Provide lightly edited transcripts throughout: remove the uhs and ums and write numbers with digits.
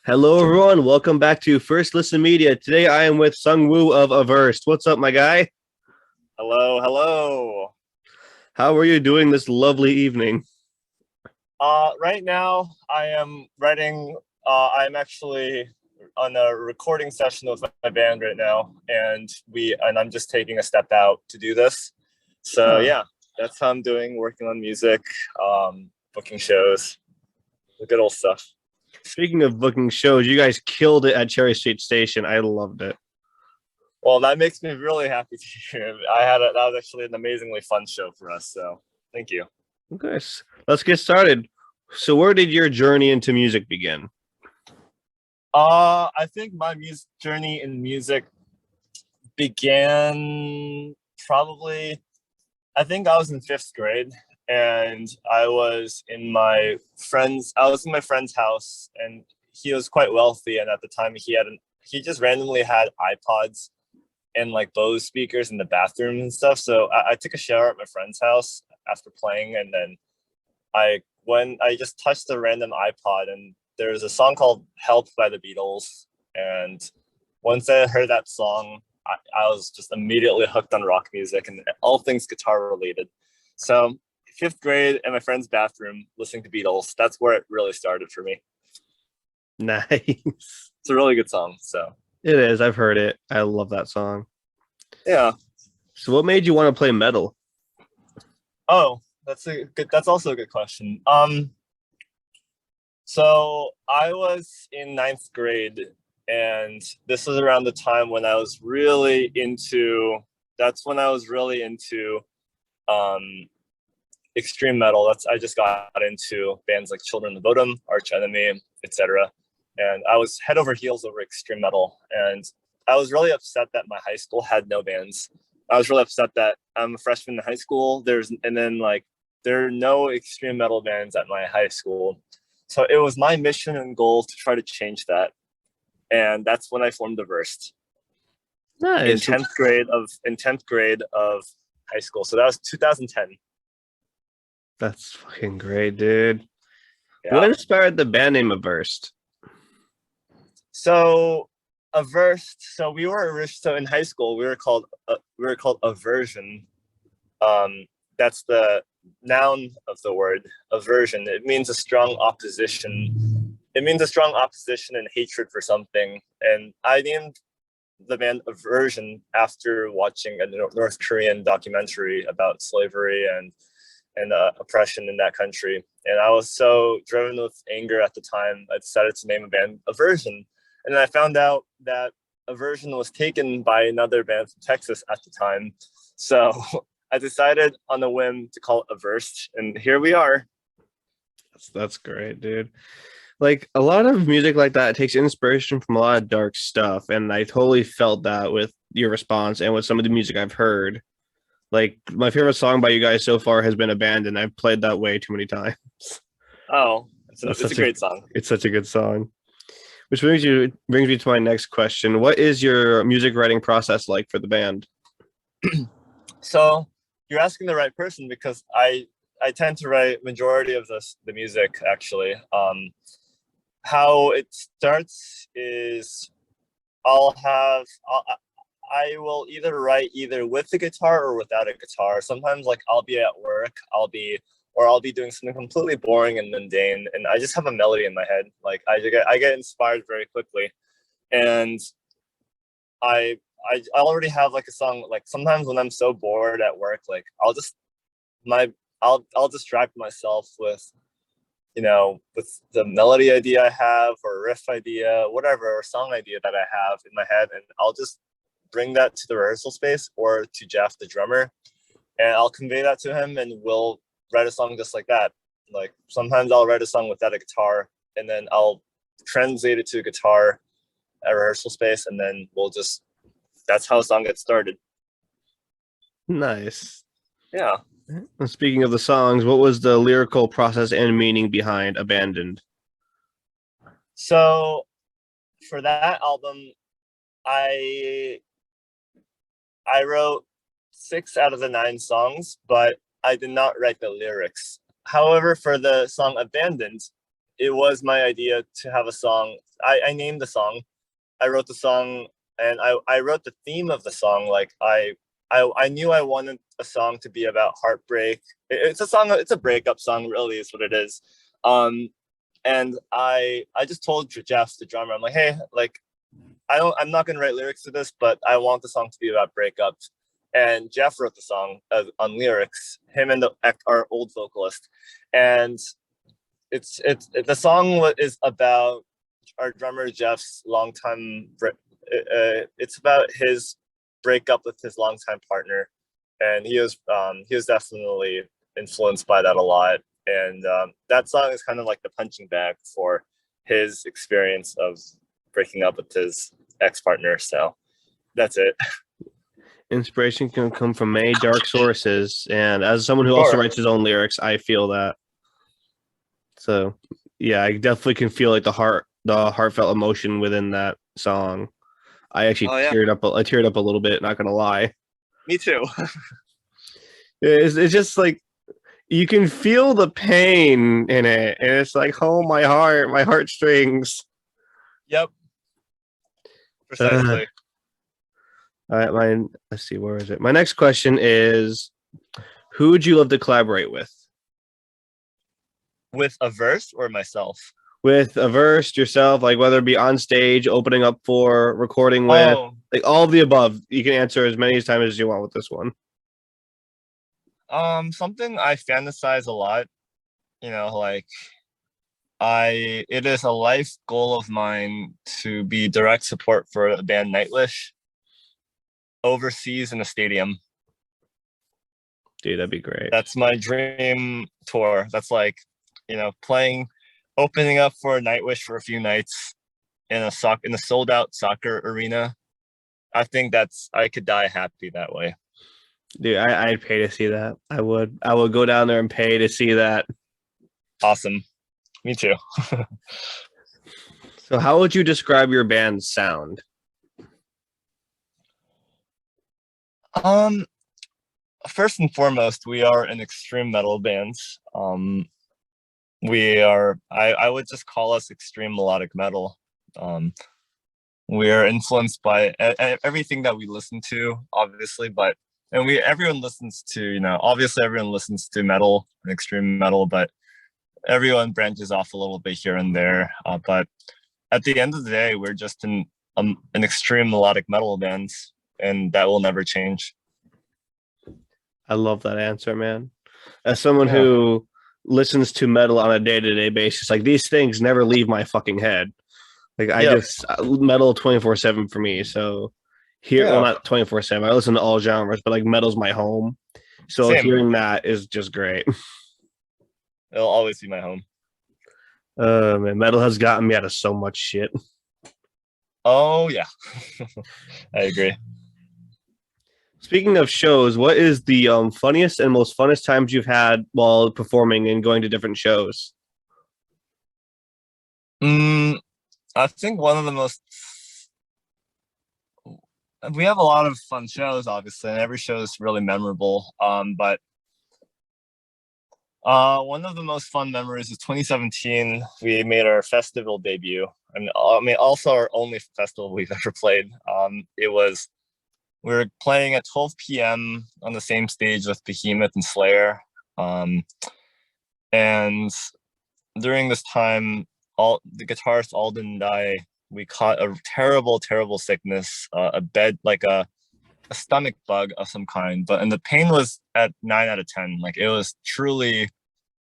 Hello, everyone. Welcome back to First Listen Media. Today, I am with Sungwoo of Aversed. What's up, my guy? Hello, hello. How are you doing this lovely evening? Right now I am writing. I'm actually on a recording session with my band right now, and I'm just taking a step out to do this. So Huh. yeah, that's how I'm doing. Working on music, booking shows, the good old stuff. Speaking of booking shows, you guys killed it at Cherry Street Station. I loved it. Well, that makes me really happy to hear. That was actually an amazingly fun show for us. So thank you. Okay, let's get started. So, where did your journey into music begin? I think my music journey in music began probably, I think I was in fifth grade, and I was in my friend's house, and he was quite wealthy, and at the time he just randomly had iPods and like Bose speakers in the bathroom and stuff. So I took a shower at my friend's house after playing, and then I just touched the random iPod, and there was a song called "Help" by the Beatles, and once I heard that song, I was just immediately hooked on rock music and all things guitar related. So fifth grade in my friend's bathroom listening to Beatles, that's where it really started for me. Nice. It's a really good song. So It is. I've heard it. I love that song. yeah. So, what made you want to play metal? Oh, that's also a good question. So I was in ninth grade, and this was around the time when I was really into. That's when I was really into um, extreme metal. I just got into bands like Children of the Bodom, Arch Enemy, etc. And I was head over heels over extreme metal. And I was really upset that my high school had no bands. I was really upset that I'm a freshman in high school. There are no extreme metal bands at my high school. So it was my mission and goal to try to change that. And that's when I formed Aversed Nice. in 10th grade of high school. So that was 2010. That's fucking great, dude. What Yeah. inspired the band name Aversed? So Aversed. So in high school we were called aversion. Um, that's the noun of the word aversion. It means a strong opposition. It means a strong opposition and hatred for something. And I named the band Aversion after watching a North Korean documentary about slavery and oppression in that country. And I was so driven with anger at the time, I decided to name a band Aversion. And then I found out that Aversion was taken by another band from Texas at the time. So I decided on a whim to call it Aversed, and here we are. That's great, dude. Like a lot of music like that takes inspiration from a lot of dark stuff, and I totally felt that with your response and with some of the music I've heard. Like my favorite song by you guys so far has been Abandoned. I've played that way too many times. Oh, That's it's a such a great song. it's such a good song. Which brings me to my next question. What is your music writing process like for the band? So you're asking the right person because I tend to write majority of the music actually. How it starts is I'll have I'll, I will either write either with the guitar or without a guitar. Sometimes like I'll be at work, I'll be doing something completely boring and mundane, and I just have a melody in my head. Like I get inspired very quickly, and I I already have like a song. Like sometimes when I'm so bored at work, like my I'll distract myself with with the melody idea I have or riff idea, whatever, or song idea that I have in my head, and I'll just bring that to the rehearsal space or to Jeff, the drummer, and I'll convey that to him, and we'll write a song just like that. Like sometimes I'll write a song without a guitar, and then I'll translate it to a guitar at rehearsal space, and then that's how a song gets started. Nice. Yeah. Speaking of the songs, what was the lyrical process and meaning behind Abandoned? So for that album, I I wrote 6 out of the 9 songs, but I did not write the lyrics. However, for the song Abandoned, it was my idea to have a song. I named the song. I wrote the song, and I wrote the theme of the song. Like I knew I wanted a song to be about heartbreak. It's a song. It's a breakup song, really, is what it is. And I just told Jeff, the drummer, I'm like, hey, like I'm not gonna write lyrics to this, but I want the song to be about breakups. And Jeff wrote the song on lyrics. Him and our old vocalist, and it's the song is about our drummer Jeff's longtime. It's about his breakup with his longtime partner, and he was definitely influenced by that a lot. And that song is kind of like the punching bag for his experience of breaking up with his ex-partner. So that's it. Inspiration can come from many dark sources, and as someone who also writes his own lyrics, I feel that. So yeah, I definitely can feel like the heartfelt emotion within that song. I actually teared up. I teared up a little bit. Not gonna lie. Me too. It's just like you can feel the pain in it, and it's like, oh, my heartstrings. Yep. Precisely. All right, let's see, where is it? My next question is, who would you love to collaborate with? With Aversed or myself? With Aversed, yourself, like whether it be on stage, opening up for, recording with, like all of the above. You can answer as many times as you want with this one. Something I fantasize a lot, like it is a life goal of mine to be direct support for the band Nightwish overseas in a stadium. Dude, that'd be great. That's my dream tour. That's like, opening up for Nightwish for a few nights in a sold out soccer arena. I think I could die happy that way. Dude, I'd pay to see that. I would go down there and pay to see that. Awesome. Me too. So how would you describe your band's sound? First and foremost, we are an extreme metal band. We are, I would just call us extreme melodic metal. We are influenced by everything that we listen to, obviously, everyone listens to, obviously everyone listens to metal and extreme metal, but everyone branches off a little bit here and there. But at the end of the day, we're just an extreme melodic metal band, and that will never change. I love that answer, man. As someone who listens to metal on a day-to-day basis, like these things never leave my fucking head. Like I just metal 24/7 for me. So well, not 24/7. I listen to all genres, but like metal's my home. So hearing that is just great. It'll always be my home. Man, metal has gotten me out of so much shit. Oh yeah. I agree. Speaking of shows, what is the funniest and most funnest times you've had while performing and going to different shows? I think one of the most... We have a lot of fun shows, obviously, and every show is really memorable. But one of the most fun memories is 2017. We made our festival debut. I mean, also our only festival we've ever played. We were playing at 12 p.m. on the same stage with Behemoth and Slayer. And during this time, the guitarist Alden and I, we caught a terrible, terrible sickness, a stomach bug of some kind. And the pain was at 9 out of 10. Like, it was truly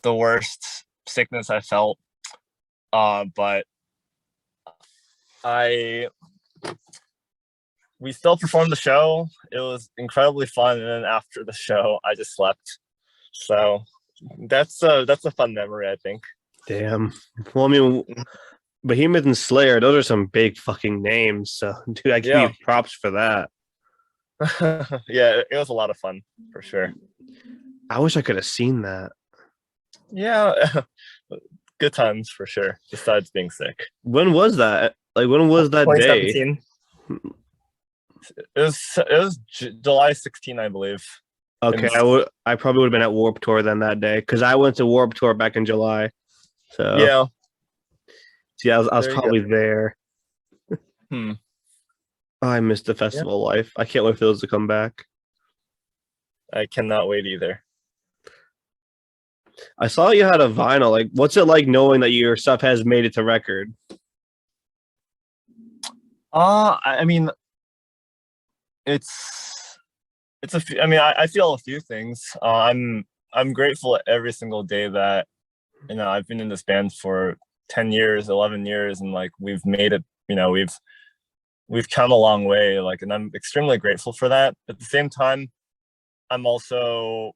the worst sickness I felt. But we still performed the show. It was incredibly fun. And then after the show, I just slept. So that's a fun memory, I think. Damn. Well, I mean, Behemoth and Slayer, those are some big fucking names. So, dude, I give you props for that. Yeah, it was a lot of fun, for sure. I wish I could have seen that. Yeah, good times, for sure, besides being sick. When was that? Like, when was that 2017. Day? It was July 16, I believe. Okay, I probably would have been at Warped Tour then that day, because I went to Warped Tour back in July. So yeah, See, I was There you go. probably there. Hmm. Oh, I missed the Yeah, festival life. I can't wait for those to come back. I cannot wait either. I saw you had a vinyl. Like, what's it like knowing that your stuff has made it to record? I mean, it's I mean, I feel a few things. I'm grateful every single day that I've been in this band for 10 years, 11 years, and like we've made it. We've come a long way. Like, and I'm extremely grateful for that. At the same time, I'm also,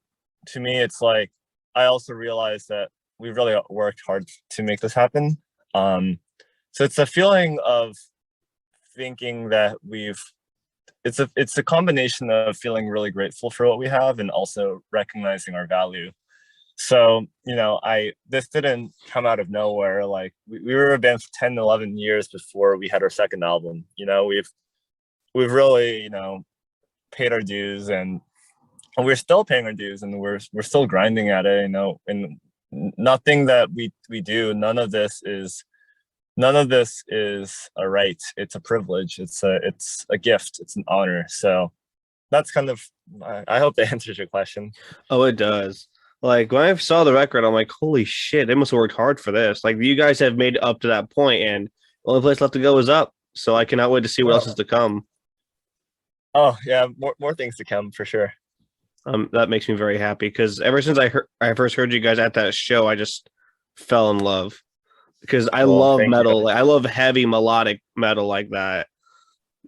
to me, it's like I also realize that we really worked hard to make this happen. So it's a feeling of thinking that it's a combination of feeling really grateful for what we have and also recognizing our value. So I this didn't come out of nowhere. Like we were a band for 10 11 years before we had our second album. We've really paid our dues, and we're still paying our dues, and we're still grinding at it. And nothing that we do, none of this is a right. It's a privilege. It's a gift. It's an honor. So that's kind of, I hope that answers your question. Oh, it does. Like when I saw the record, I'm like, holy shit, they must have worked hard for this. Like you guys have made it up to that point, and the only place left to go is up. So I cannot wait to see what else is to come. Oh yeah, more things to come for sure. That makes me very happy because ever since I first heard you guys at that show, I just fell in love because I Well, love thank you. metal. Like, I love heavy melodic metal like that.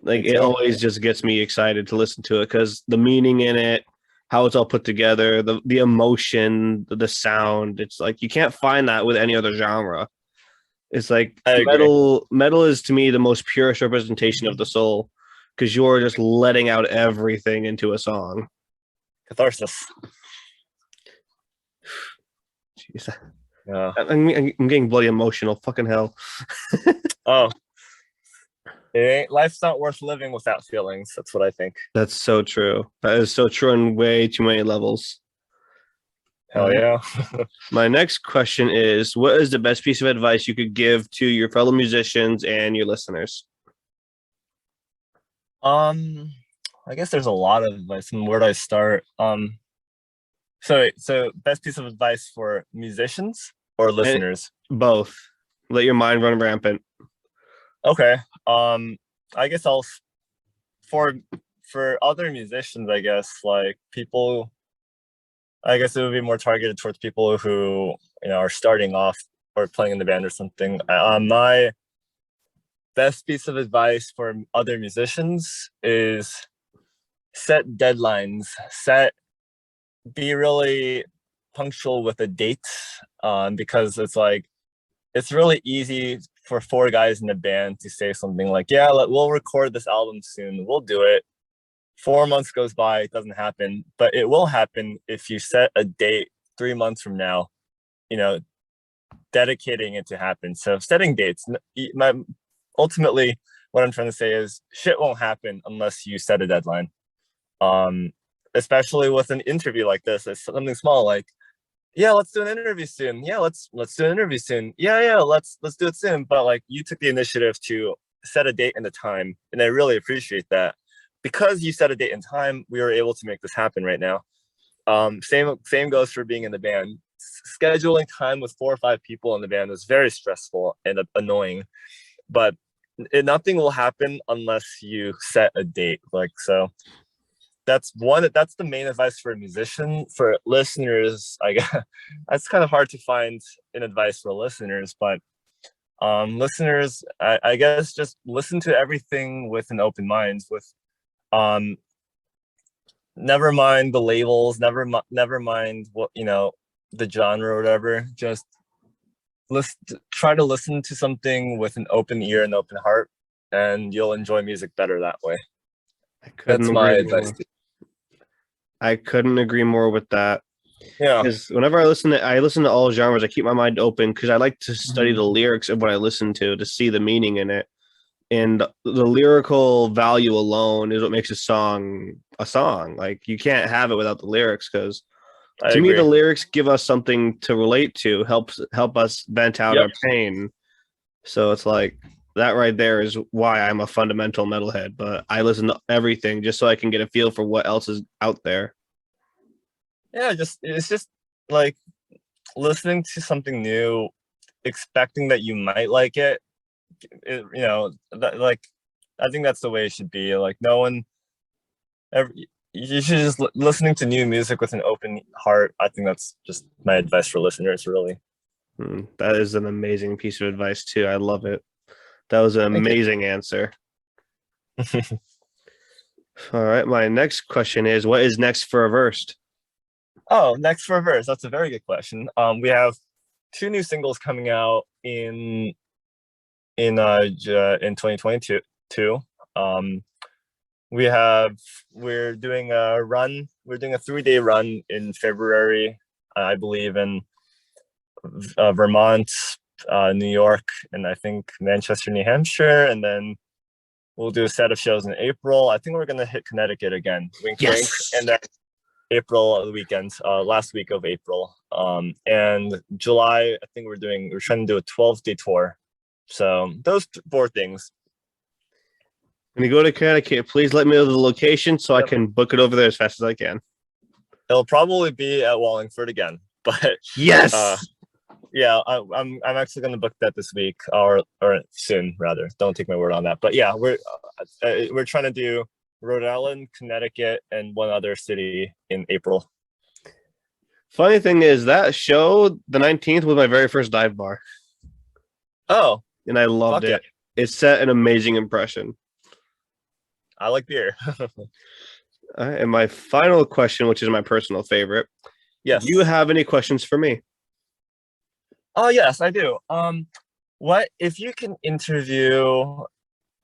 Me Like it too. always just gets me excited to listen to it because the meaning in it, how it's all put together, the emotion, the sound. It's like you can't find that with any other genre. It's like I agree. metal is to me the most purest representation of the soul because you're just letting out everything into a song. Catharsis. Jeez. Yeah. I'm getting bloody emotional. Fucking hell. Oh, life's not worth living without feelings. That's what I think. That's so true. That is so true on way too many levels. Hell yeah. My next question is, what is the best piece of advice you could give to your fellow musicians and your listeners? I guess there's a lot of advice. Where do I start? So best piece of advice for musicians or And listeners? both. Let your mind run rampant. Okay. I guess for for other musicians, I guess like people, I guess it would be more targeted towards people who are starting off or playing in the band or something. My best piece of advice for other musicians is set deadlines. Be really punctual with a date, because it's really easy for four guys in the band to say something like, yeah, we'll record this album soon, we'll do it. 4 months goes by, it doesn't happen, but it will happen if you set a date 3 months from now, you know dedicating it to happen. So setting dates, ultimately what I'm trying to say is shit won't happen unless you set a deadline. um Especially with an interview like this, it's something small like, yeah, let's do an interview soon. Yeah, let's do an interview soon. Yeah, let's do it soon. But like, you took the initiative to set a date and a time, and I really appreciate that. Because you set a date and time, we were able to make this happen right now. Same goes for being in the band. Scheduling time with 4 or 5 people in the band is very stressful and annoying, but nothing will happen unless you set a date. Like, so that's the main advice for a musician. For listeners, I guess that's kind of hard to find an advice for listeners, but listeners, I guess just listen to everything with an open mind, with um never mind the labels, never mind what the genre or whatever. Just try to listen to something with an open ear and open heart, and you'll enjoy music better that way. I couldn't That's my agree advice. more. I couldn't agree more with that. Yeah. Because whenever I listen to all genres. I keep my mind open because I like to study the Mhm. lyrics of what I listen to see the meaning in it. And the lyrical value alone is what makes a song a song. Like you can't have it without the lyrics because I to me the agree. lyrics give us something to relate to, help us vent out Yep. our pain. So it's like that right there is why I'm a fundamental metalhead, but I listen to everything just so I can get a feel for what else is out there. Yeah, just it's just like listening to something new, expecting that you might like like I think that's the way it should be. Like no one ever, you should just listening to new music with an open heart. I think that's just my advice for listeners, really. That is an amazing piece of advice too. I love it. That was an Thank you. amazing answer. All right, my next question is, what is next for Aversed? Oh, next for verse. That's a very good question. We have two new singles coming out in 2022. Um, we're doing a run. We're doing a 3-day run in February, I believe, in Vermont, New York, and I think Manchester, New Hampshire, and then we'll do a set of shows in April. I think we're gonna hit Connecticut again. Wink, wink, Yes. and then April the weekend, last week of April, and July. I think we're trying to do a 12-day tour. So those four things. When you go to Connecticut, please let me know the location so I Yep. can book it over there as fast as I can. It'll probably be at Wallingford again, but Yes. yeah, I'm actually going to book that this week or soon rather. Don't take my word on that. But yeah, we're trying to do Rhode Island, Connecticut, and one other city in April. Funny thing is that show, the 19th, was my very first dive bar. Oh, and I loved it. Yeah. It set an amazing impression. I like beer. And my final question, which is my personal favorite. Yes. Do you have any questions for me? Oh, yes, I do. What if you can interview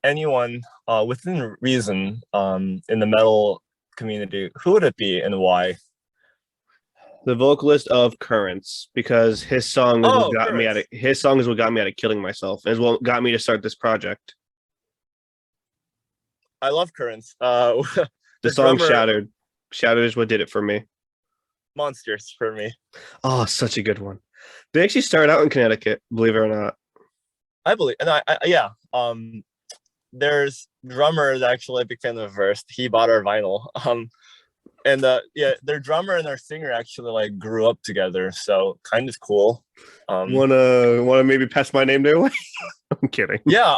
anyone within reason in the metal community, who would it be and why? The vocalist of Currents, because his song is what got Currents. his song is what got me out of killing myself, as well got me to start this project. I love Currents. The song drummer, Shattered is what did it for me. Monsters for me. Oh, such a good one. They actually started out in Connecticut, believe it or not. I believe, and yeah. There's drummer is actually a big fan of Aversed. He bought our vinyl. And yeah, their drummer and their singer actually like grew up together, so kind of cool. Wanna maybe pass my name their way? I'm kidding. Yeah,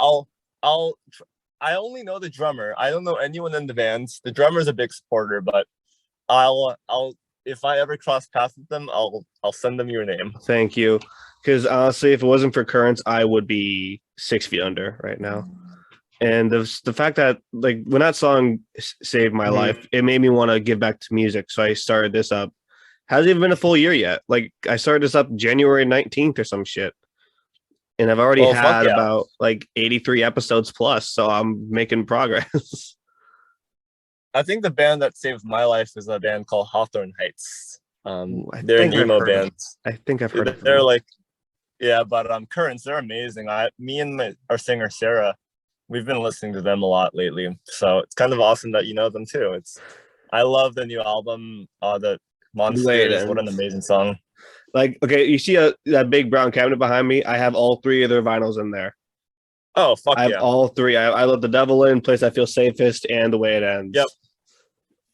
I only know the drummer. I don't know anyone in the bands. The drummer is a big supporter, but I'll if I ever cross paths with them, I'll send them your name. Thank you. Because honestly, if it wasn't for Currents, I would be 6 feet under right now. And the fact that like when that song saved my life, it made me want to give back to music. So I started this up. Hasn't even been a full year yet. Like I started this up January 19th or some shit. And I've already had about like 83 episodes plus. So I'm making progress. I think the band that saved my life is a band called Hawthorne Heights. They're an emo band. I think I've heard of them. They're like, yeah, but Currents, they're amazing. Me and our singer Sarah, we've been listening to them a lot lately, so it's kind of awesome that you know them too. I love the new album, the Monsters. What an amazing song! Like, okay, you see that big brown cabinet behind me? I have all 3 of their vinyls in there. Oh, fuck yeah! I have all 3. I love The Devil In, Place I Feel Safest, and The Way It Ends. Yep.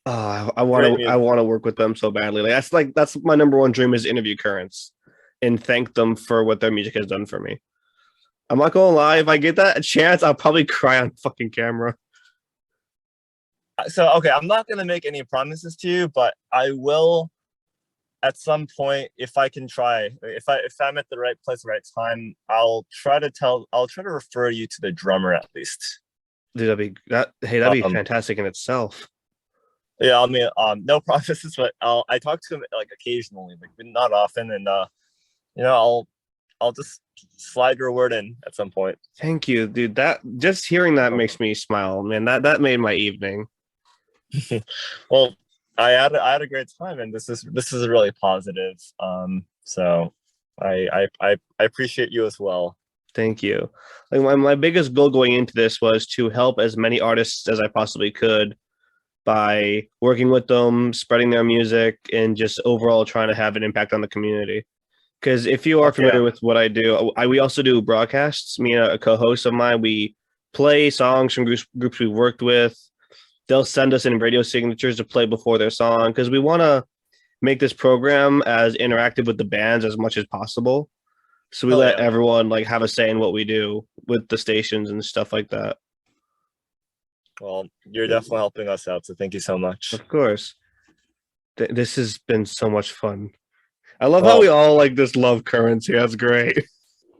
Oh, I want to work with them so badly. Like that's my number one dream, is interview Currents and thank them for what their music has done for me. I'm not gonna lie, if I get that chance, I'll probably cry on fucking camera. So okay, I'm not gonna make any promises to you, but I will at some point, if I can try. If I'm at the right place, right time, I'll try to refer you to the drummer at least. Dude, that'd be fantastic in itself. Yeah, I mean, no promises, but I talk to him like occasionally, like not often, and I'll just slide your word in at some point. Thank you, dude. That just hearing that makes me smile, man. That made my evening. Well, I had a great time, and this is really positive. So I appreciate you as well. Thank you. Like my biggest goal going into this was to help as many artists as I possibly could by working with them, spreading their music, and just overall trying to have an impact on the community. Because if you are Fuck yeah. familiar with what I do, we also do broadcasts. Me and a co-host of mine, we play songs from groups we've worked with. They'll send us in radio signatures to play before their song because we want to make this program as interactive with the bands as much as possible. So we Hell let yeah. everyone like have a say in what we do with the stations and stuff like that. Well, you're definitely helping us out, so thank you so much. Of course. This has been so much fun. I love how Well, we all like this love Currency. That's great.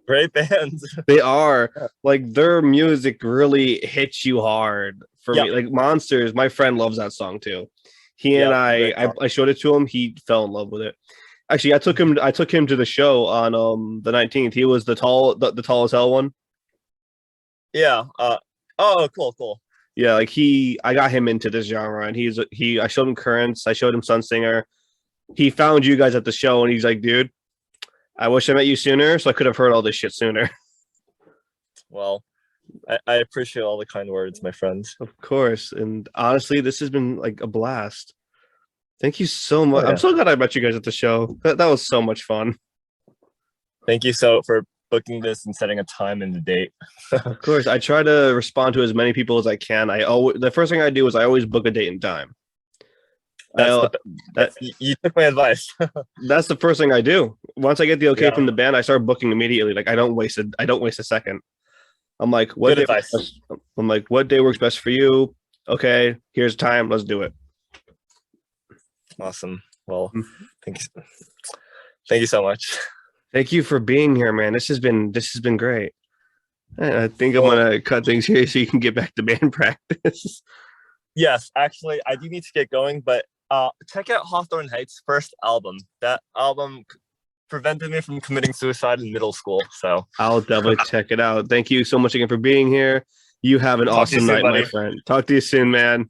great bands. They are like their music really hits you hard for Yep. me. Like Monsters, my friend loves that song too. He and Yep, great song. I showed it to him. He fell in love with it. Actually, I took him to the show on the 19th. He was the tallest hell one. Yeah. Oh, cool. Yeah, like I got him into this genre, and I showed him Currents, I showed him Sunsinger. He found you guys at the show, and he's like, dude, I wish I met you sooner, so I could have heard all this shit sooner. Well, I appreciate all the kind words, my friends. Of course, and honestly, this has been like a blast. Thank you so much. Oh, yeah. I'm so glad I met you guys at the show. That was so much fun. Thank you so for booking this and setting a time and the date. Of course, I try to respond to as many people as I can. The first thing I do is I always book a date and time. You took my advice. That's the first thing I do. Once I get the okay from the band, I start booking immediately. Like I don't waste a second. I'm like, what day works best for you? Okay, here's time. Let's do it. Awesome. Well, thank you so much. Thank you for being here, man. This has been great. I think I'm gonna cut things here so you can get back to band practice. Yes, actually, I do need to get going, but check out Hawthorne Heights' first album. That album prevented me from committing suicide in middle school. So I'll definitely check it out. Thank you so much again for being here. You have an awesome night, my friend. Talk to you soon, man.